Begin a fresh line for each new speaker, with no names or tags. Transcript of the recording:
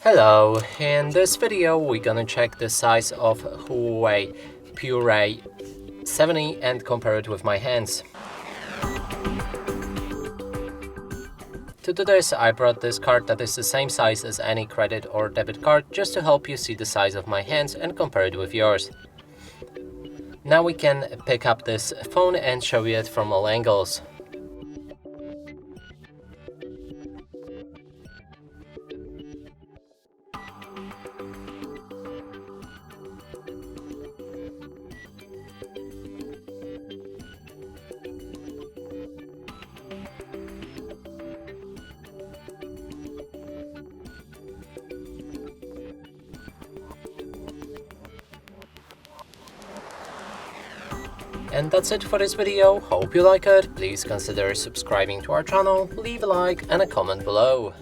Hello, in this video we're gonna check the size of HUAWEI Pura 70 and compare it with my hands. To do this, I brought this card that is the same size as any credit or debit card just to help you see the size of my hands and compare it with yours. Now we can pick up this phone and show you it from all angles. And that's it for this video. Hope you like it. Please consider subscribing to our channel, leave a like and a comment below.